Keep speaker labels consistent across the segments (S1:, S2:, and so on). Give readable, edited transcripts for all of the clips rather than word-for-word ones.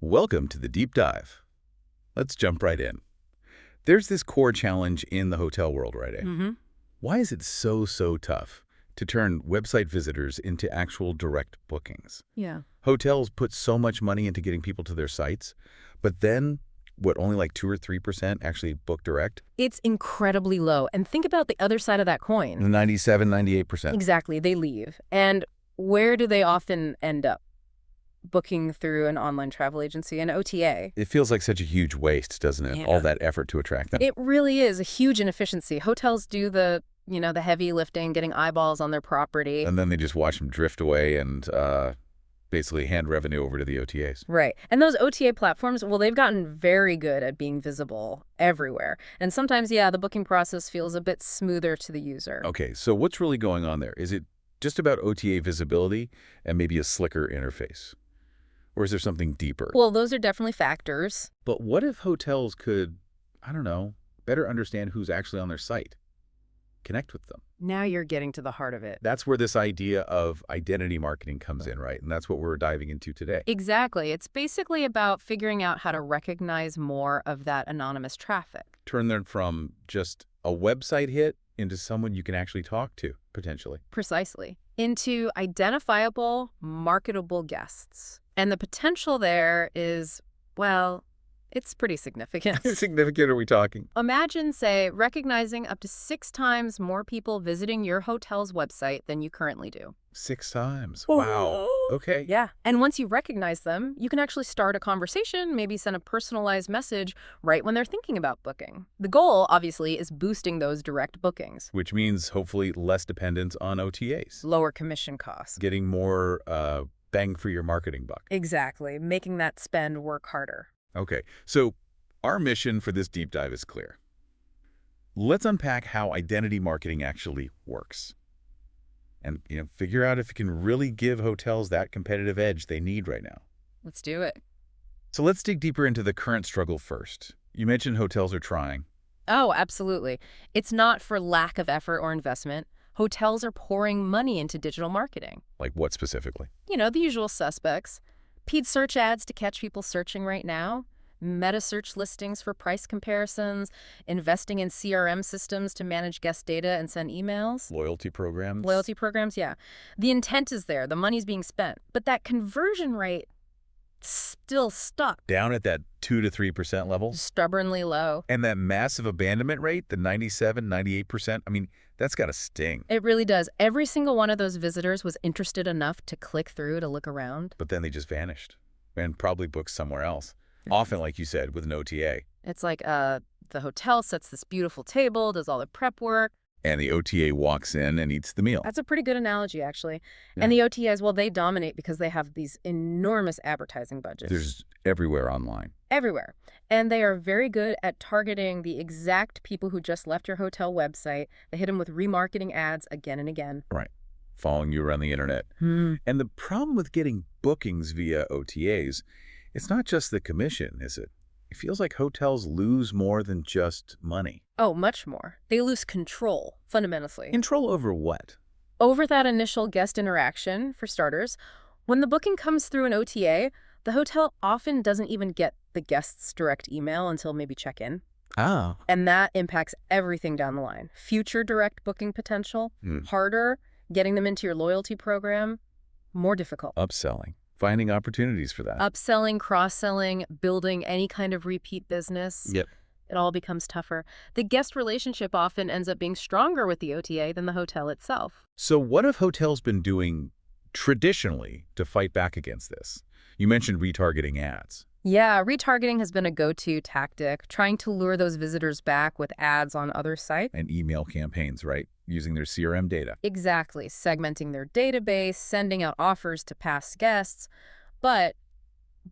S1: Welcome to the deep dive. Let's jump right in. There's this core challenge in the hotel world, right?
S2: Mm-hmm.
S1: Why is it so tough to turn website visitors into actual direct bookings?
S2: Yeah.
S1: Hotels put so much money into getting people to their sites, but then, only like 2 or 3% actually book direct?
S2: It's incredibly low. And think about the other side of that
S1: The
S2: coin.
S1: 97, 98%.
S2: Exactly. They leave. And where do they often end up? Booking through an online travel agency, an OTA.
S1: It feels like such a huge waste, doesn't it?
S2: Yeah.
S1: All that effort to attract them.
S2: It really is a huge inefficiency. Hotels do the heavy lifting, getting eyeballs on their property.
S1: And then they just watch them drift away and basically hand revenue over to the OTAs.
S2: Right. And those OTA platforms, well, they've gotten very good at being visible everywhere. And sometimes, yeah, the booking process feels a bit smoother to the user.
S1: Okay, so what's really going on there? Is it just about OTA visibility and maybe a slicker interface? Or is there something deeper?
S2: Well, those are definitely factors.
S1: But what if hotels could, I don't know, better understand who's actually on their site? Connect with them.
S2: Now you're getting to the heart of it.
S1: That's where this idea of identity marketing comes in, right? And that's what we're diving into today.
S2: Exactly. It's basically about figuring out how to recognize more of that anonymous traffic.
S1: Turn them from just a website hit into someone you can actually talk to, potentially.
S2: Precisely. Into identifiable, marketable guests. And the potential there is, well, it's pretty significant.
S1: How significant are we talking?
S2: Imagine, say, recognizing up to 6 times more people visiting your hotel's website than you currently do.
S1: 6 times. Wow. Okay.
S2: Yeah. And once you recognize them, you can actually start a conversation, maybe send a personalized message right when they're thinking about booking. The goal, obviously, is boosting those direct bookings.
S1: Which means hopefully less dependence on OTAs.
S2: Lower commission costs.
S1: Getting more bang for your marketing buck.
S2: Exactly. Making that spend work harder.
S1: Okay, so our mission for this deep dive is clear. Let's unpack how identity marketing actually works. And, figure out if it can really give hotels that competitive edge they need right now.
S2: Let's do it.
S1: So let's dig deeper into the current struggle first. You mentioned hotels are trying.
S2: Oh, absolutely. It's not for lack of effort or investment. Hotels are pouring money into digital marketing.
S1: Like what specifically?
S2: The usual suspects. Paid search ads to catch people searching right now, meta search listings for price comparisons, investing in CRM systems to manage guest data and send emails.
S1: Loyalty programs?
S2: Loyalty programs, yeah. The intent is there. The money's being spent. But that conversion rate still stuck.
S1: Down at that 2 to 3% level?
S2: Stubbornly low.
S1: And that massive abandonment rate, the 97, 98%, that's got to sting.
S2: It really does. Every single one of those visitors was interested enough to click through to look around.
S1: But then they just vanished and probably booked somewhere else. Often, like you said, with an OTA.
S2: It's like the hotel sets this beautiful table, does all the prep work.
S1: And the OTA walks in and eats the meal.
S2: That's a pretty good analogy, actually.
S1: Yeah.
S2: And the OTAs, well, they dominate because they have these enormous advertising budgets.
S1: There's everywhere online.
S2: Everywhere. And they are very good at targeting the exact people who just left your hotel website. They hit them with remarketing ads again and again.
S1: Right. Following you around the internet. And the problem with getting bookings via OTAs, it's not just the commission, is it? It feels like hotels lose more than just money.
S2: Oh, much more. They lose control, fundamentally.
S1: Control over what?
S2: Over that initial guest interaction, for starters. When the booking comes through an OTA, the hotel often doesn't even get the guest's direct email until maybe check-in.
S1: Oh.
S2: And that impacts everything down the line. Future direct booking potential, harder, getting them into your loyalty program, more difficult.
S1: Upselling. Finding opportunities for that.
S2: Upselling, cross-selling, building any kind of repeat business.
S1: Yep.
S2: It all becomes tougher. The guest relationship often ends up being stronger with the OTA than the hotel itself.
S1: So what have hotels been doing traditionally to fight back against this? You mentioned retargeting ads.
S2: Yeah, retargeting has been a go-to tactic, trying to lure those visitors back with ads on other sites.
S1: And email campaigns, right? Using their CRM data.
S2: Exactly. Segmenting their database, sending out offers to past guests. But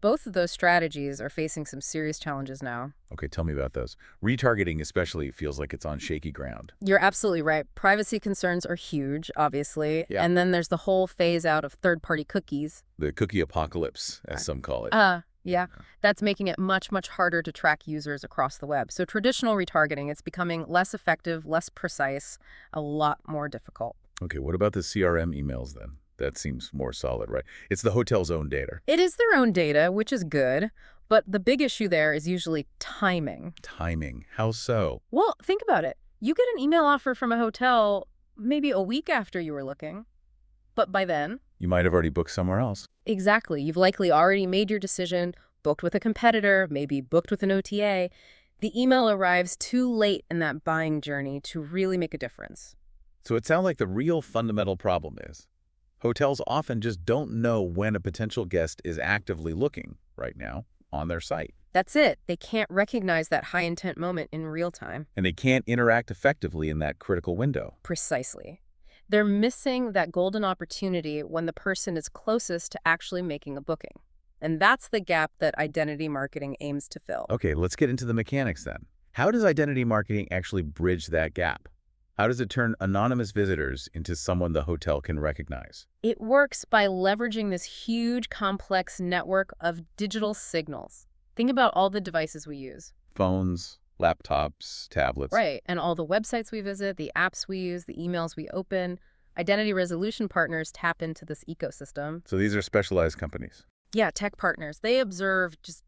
S2: both of those strategies are facing some serious challenges now.
S1: Okay, tell me about those. Retargeting especially feels like it's on shaky ground.
S2: You're absolutely right. Privacy concerns are huge, obviously.
S1: Yeah.
S2: And then there's the whole phase out of third-party cookies.
S1: The cookie apocalypse, as some call it.
S2: Yeah. That's making it much harder to track users across the web. So traditional retargeting, it's becoming less effective, less precise, a lot more difficult.
S1: Okay, what about the CRM emails then? That seems more solid, right? It's the hotel's own data.
S2: It is their own data, which is good, but the big issue there is usually timing.
S1: Timing. How so?
S2: Well, think about it. You get an email offer from a hotel maybe a week after you were looking, but by then,
S1: You might have already booked somewhere else.
S2: exactly, you've likely already made your decision, booked with a competitor, maybe booked with an OTA. The email arrives too late in that buying journey to really make a difference.
S1: So it sounds like the real fundamental problem is hotels often just don't know when a potential guest is actively looking right now on their site.
S2: That's it. They can't recognize that high-intent moment in real time.
S1: And they can't interact effectively in that critical window.
S2: Precisely. They're missing that golden opportunity when the person is closest to actually making a booking. And that's the gap that identity marketing aims to fill.
S1: Okay, let's get into the mechanics then. How does identity marketing actually bridge that gap? How does it turn anonymous visitors into someone the hotel can recognize?
S2: It works by leveraging this huge, complex network of digital signals. Think about all the devices we use.
S1: Phones, laptops, tablets.
S2: Right, and all the websites we visit, the apps we use, the emails we open. Identity resolution partners tap into this ecosystem.
S1: So these are specialized companies.
S2: Yeah, tech partners. They observe just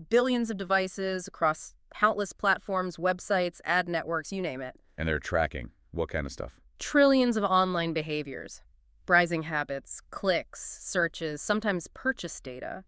S2: billions of devices across countless platforms, websites, ad networks, you name it.
S1: And they're tracking what kind of stuff?
S2: Trillions of online behaviors, browsing habits, clicks, searches, sometimes purchase data,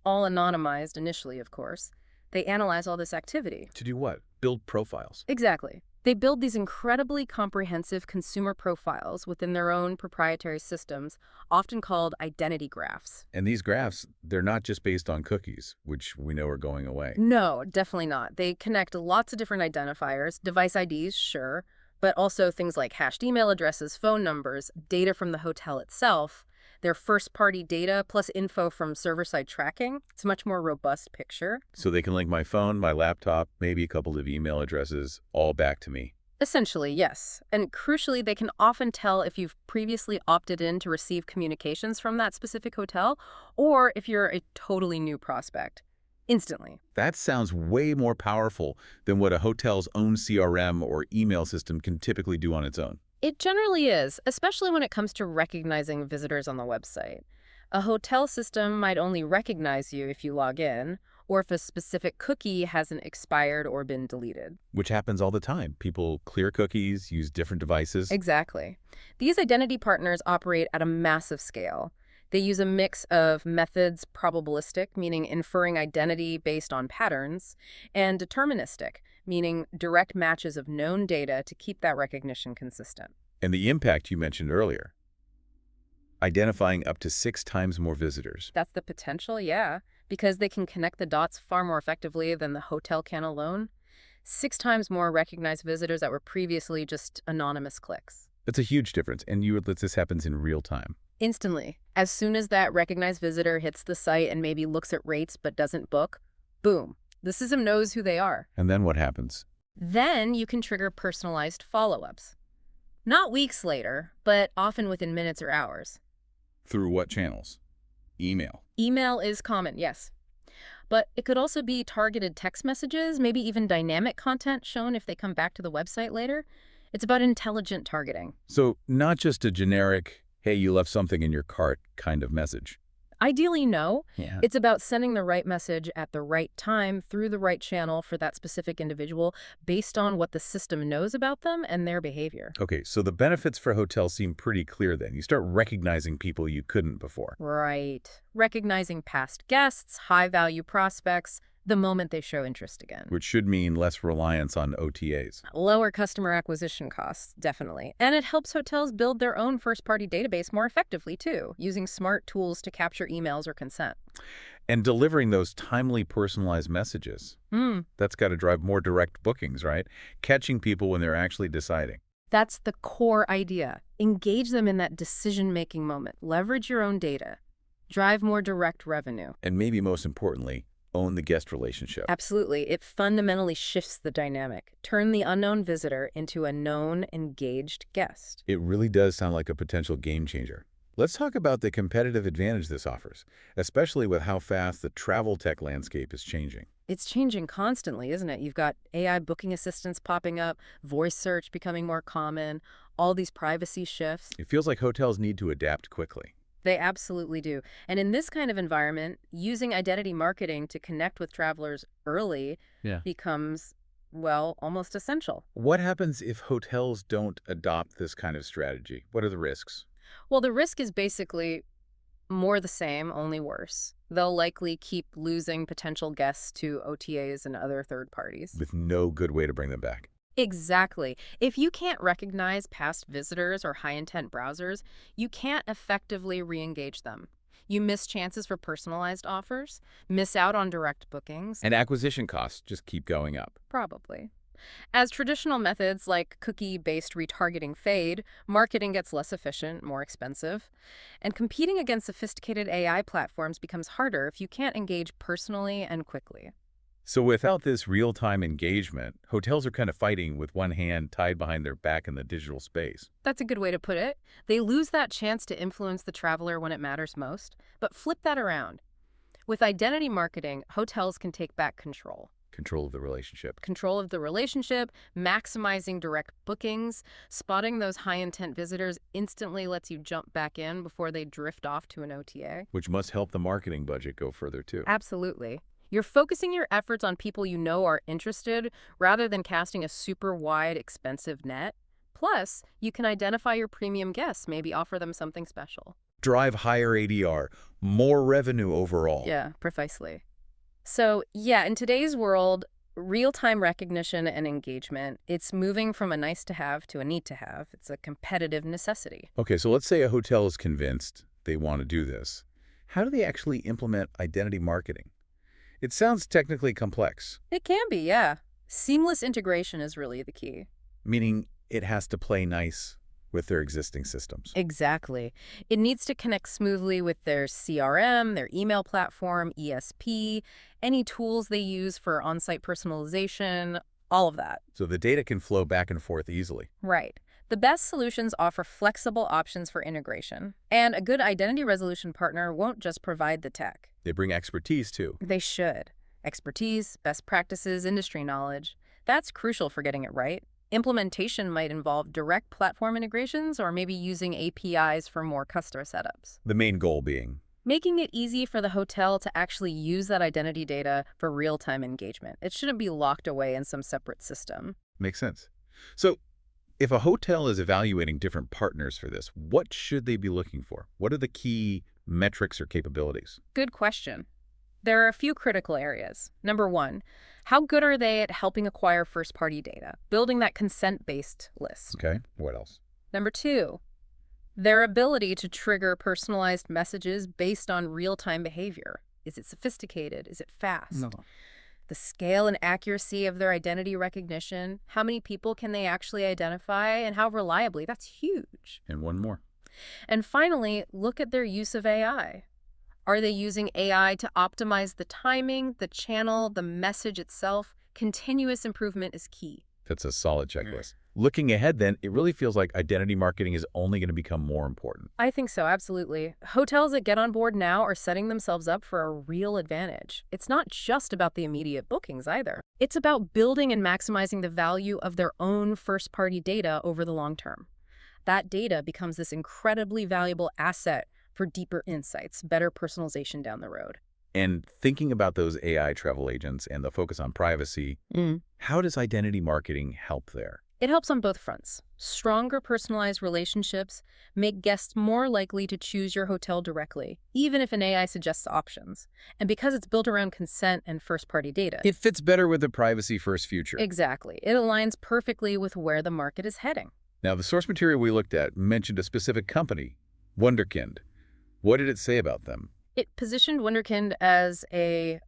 S2: all anonymized initially, of course. They analyze all this activity.
S1: To do what? Build profiles.
S2: Exactly. They build these incredibly comprehensive consumer profiles within their own proprietary systems, often called identity graphs.
S1: And these graphs, they're not just based on cookies, which we know are going away.
S2: No, definitely not. They connect lots of different identifiers, device IDs, sure, but also things like hashed email addresses, phone numbers, data from the hotel itself, their first-party data, plus info from server-side tracking. It's a much more robust picture.
S1: So they can link my phone, my laptop, maybe a couple of email addresses, all back to me.
S2: Essentially, yes. And crucially, they can often tell if you've previously opted in to receive communications from that specific hotel, or if you're a totally new prospect. Instantly.
S1: That sounds way more powerful than what a hotel's own CRM or email system can typically do on its own.
S2: It generally is, especially when it comes to recognizing visitors on the website. A hotel system might only recognize you if you log in, or if a specific cookie hasn't expired or been deleted.
S1: Which happens all the time. People clear cookies, use different devices.
S2: Exactly. These identity partners operate at a massive scale. They use a mix of methods, probabilistic, meaning inferring identity based on patterns, and deterministic, meaning direct matches of known data to keep that recognition consistent.
S1: And the impact you mentioned earlier, identifying up to 6 times more visitors.
S2: That's the potential, yeah, because they can connect the dots far more effectively than the hotel can alone. 6 times more recognized visitors that were previously just anonymous clicks.
S1: That's a huge difference, and this happens in real time.
S2: Instantly. As soon as that recognized visitor hits the site and maybe looks at rates but doesn't book, boom, the system knows who they are.
S1: And then what happens?
S2: Then you can trigger personalized follow-ups. Not weeks later, but often within minutes or hours.
S1: Through what channels? Email.
S2: Email is common, yes. But it could also be targeted text messages, maybe even dynamic content shown if they come back to the website later. It's about intelligent targeting.
S1: So not just a generic, hey, you left something in your cart kind of message.
S2: Ideally, no.
S1: Yeah.
S2: It's about sending the right message at the right time through the right channel for that specific individual based on what the system knows about them and their behavior.
S1: Okay, so the benefits for hotels seem pretty clear then. You start recognizing people you couldn't before.
S2: Right. Recognizing past guests, high-value prospects, the moment they show interest again.
S1: Which should mean less reliance on OTAs.
S2: Lower customer acquisition costs, definitely. And it helps hotels build their own first-party database more effectively, too, using smart tools to capture emails or consent.
S1: And delivering those timely, personalized messages. That's got to drive more direct bookings, right? Catching people when they're actually deciding.
S2: That's the core idea. Engage them in that decision-making moment. Leverage your own data. Drive more direct revenue.
S1: And maybe most importantly, own the guest relationship.
S2: Absolutely. It fundamentally shifts the dynamic. Turn the unknown visitor into a known, engaged guest.
S1: It really does sound like a potential game changer. Let's talk about the competitive advantage this offers, especially with how fast the travel tech landscape is changing.
S2: It's changing constantly, isn't it? You've got AI booking assistants popping up, voice search becoming more common, all these privacy shifts.
S1: It feels like hotels need to adapt quickly.
S2: They absolutely do. And in this kind of environment, using identity marketing to connect with travelers early
S1: Yeah.
S2: becomes, well, almost essential.
S1: What happens if hotels don't adopt this kind of strategy? What are the risks?
S2: Well, the risk is basically more the same, only worse. They'll likely keep losing potential guests to OTAs and other third parties.
S1: With no good way to bring them back.
S2: Exactly. If you can't recognize past visitors or high-intent browsers, you can't effectively re-engage them. You miss chances for personalized offers, miss out on direct bookings.
S1: And acquisition costs just keep going up.
S2: Probably. As traditional methods like cookie-based retargeting fade, marketing gets less efficient, more expensive, and competing against sophisticated AI platforms becomes harder if you can't engage personally and quickly.
S1: So without this real-time engagement, hotels are kind of fighting with one hand tied behind their back in the digital space.
S2: That's a good way to put it. They lose that chance to influence the traveler when it matters most. But flip that around. With identity marketing, hotels can take back control.
S1: Control of the relationship.
S2: Control of the relationship, maximizing direct bookings, spotting those high-intent visitors instantly lets you jump back in before they drift off to an OTA.
S1: Which must help the marketing budget go further too.
S2: Absolutely. You're focusing your efforts on people you know are interested rather than casting a super wide, expensive net. Plus, you can identify your premium guests, maybe offer them something special.
S1: Drive higher ADR, more revenue overall.
S2: Yeah, precisely. So, yeah, in today's world, real-time recognition and engagement, it's moving from a nice-to-have to a need-to-have. It's a competitive necessity.
S1: Okay, so let's say a hotel is convinced they want to do this. How do they actually implement identity marketing? It sounds technically complex,
S2: It can be, yeah. Seamless integration is really the key.
S1: meaning it has to play nice with their existing systems.
S2: Exactly. It needs to connect smoothly with their CRM, their email platform, ESP, any tools they use for on-site personalization, all of that.
S1: So the data can flow back and forth easily.
S2: Right. The best solutions offer flexible options for integration. And a good identity resolution partner won't just provide the tech.
S1: They bring expertise too.
S2: They should. Expertise, best practices, industry knowledge. That's crucial for getting it right. Implementation might involve direct platform integrations or maybe using APIs for more customer setups.
S1: The main goal being
S2: Making it easy for the hotel to actually use that identity data for real-time engagement. It shouldn't be locked away in some separate system.
S1: makes sense. So if a hotel is evaluating different partners for this, what should they be looking for? What are the key metrics or capabilities?
S2: Good question. There are a few critical areas. Number one, how good are they at helping acquire first-party data, building that consent-based list?
S1: Okay, what else?
S2: Number two, their ability to trigger personalized messages based on real-time behavior. Is it sophisticated? Is it fast?
S1: No.
S2: The scale and accuracy of their identity recognition, how many people can they actually identify, and how reliably, that's huge.
S1: And one more.
S2: And finally, look at their use of AI. Are they using AI to optimize the timing, the channel, the message itself? Continuous improvement is key.
S1: That's a solid checklist. Looking ahead then, it really feels like identity marketing is only going to become more important.
S2: I think so, absolutely. Hotels that get on board now are setting themselves up for a real advantage. It's not just about the immediate bookings either. It's about building and maximizing the value of their own first-party data over the long term. That data becomes this incredibly valuable asset for deeper insights, better personalization down the road.
S1: And thinking about those AI travel agents and the focus on privacy, how does identity marketing help there?
S2: It helps on both fronts. Stronger personalized relationships make guests more likely to choose your hotel directly, even if an AI suggests options. And because it's built around consent and first-party data.
S1: It fits better with the privacy-first future.
S2: Exactly. It aligns perfectly with where the market is heading.
S1: Now, the source material we looked at mentioned a specific company, Wunderkind. What did it say about them?
S2: It positioned Wunderkind as a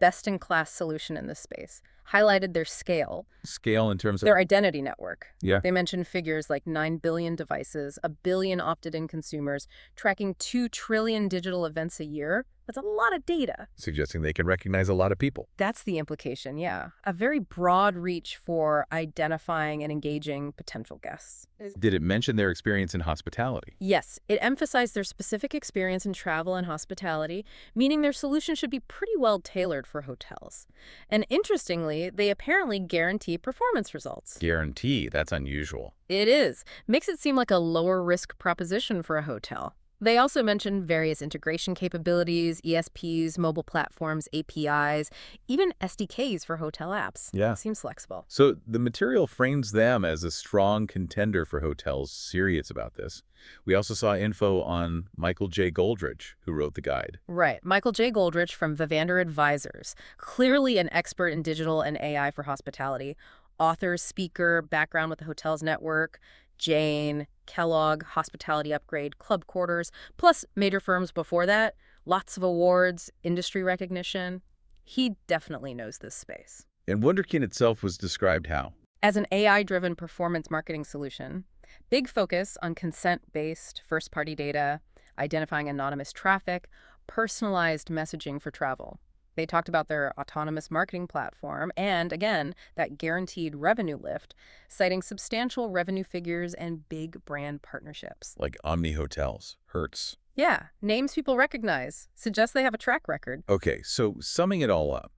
S2: best-in-class solution in this space, highlighted their scale,
S1: Scale in terms of...
S2: their identity network.
S1: Yeah.
S2: They mentioned figures like 9 billion devices, 1 billion opted-in consumers, tracking 2 trillion digital events a year. That's a lot of data.
S1: Suggesting they can recognize a lot of people.
S2: That's the implication, yeah. A very broad reach for identifying and engaging potential guests.
S1: Did it mention their experience in hospitality?
S2: Yes, it emphasized their specific experience in travel and hospitality, meaning their solution should be pretty well tailored for hotels. And interestingly, they apparently guarantee performance results.
S1: Guarantee. That's unusual.
S2: It is. Makes it seem like a lower risk proposition for a hotel. They also mentioned various integration capabilities, ESPs, mobile platforms, APIs, even SDKs for hotel apps.
S1: Yeah.
S2: Seems flexible.
S1: So the material frames them as a strong contender for hotels serious about this. We also saw info on Michael J. Goldrich, who wrote the guide.
S2: Right. Michael J. Goldrich from Vivander Advisors, clearly an expert in digital and AI for hospitality. Author, speaker, background with the Hotels Network, Jane, Kellogg, Hospitality Upgrade, Club Quarters, plus major firms before that, lots of awards, industry recognition. He definitely knows this space.
S1: And Wunderkind itself was described how?
S2: As an AI-driven performance marketing solution, big focus on consent-based first-party data, identifying anonymous traffic, personalized messaging for travel. They talked about their autonomous marketing platform and, again, that guaranteed revenue lift, citing substantial revenue figures and big brand partnerships.
S1: Like Omni Hotels, Hertz.
S2: Yeah, names people recognize, suggests they have a track record.
S1: Okay, so summing it all up,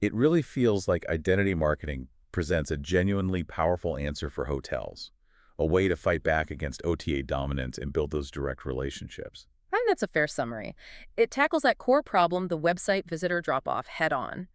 S1: it really feels like identity marketing presents a genuinely powerful answer for hotels, a way to fight back against OTA dominance and build those direct relationships.
S2: I think that's a fair summary. It tackles that core problem, the website visitor drop-off, head-on.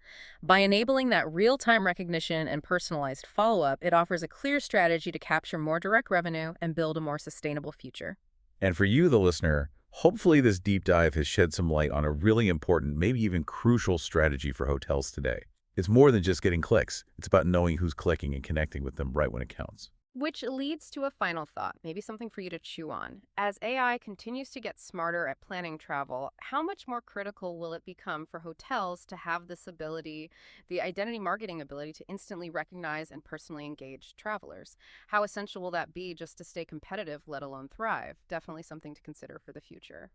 S2: By enabling that real-time recognition and personalized follow-up, it offers a clear strategy to capture more direct revenue and build a more sustainable future.
S1: And for you, the listener, hopefully this deep dive has shed some light on a really important, maybe even crucial strategy for hotels today. It's more than just getting clicks. It's about knowing who's clicking and connecting with them right when it counts.
S2: Which leads to a final thought, maybe something for you to chew on. As AI continues to get smarter at planning travel, how much more critical will it become for hotels to have this ability, the identity marketing ability to instantly recognize and personally engage travelers? How essential will that be just to stay competitive, let alone thrive? Definitely something to consider for the future.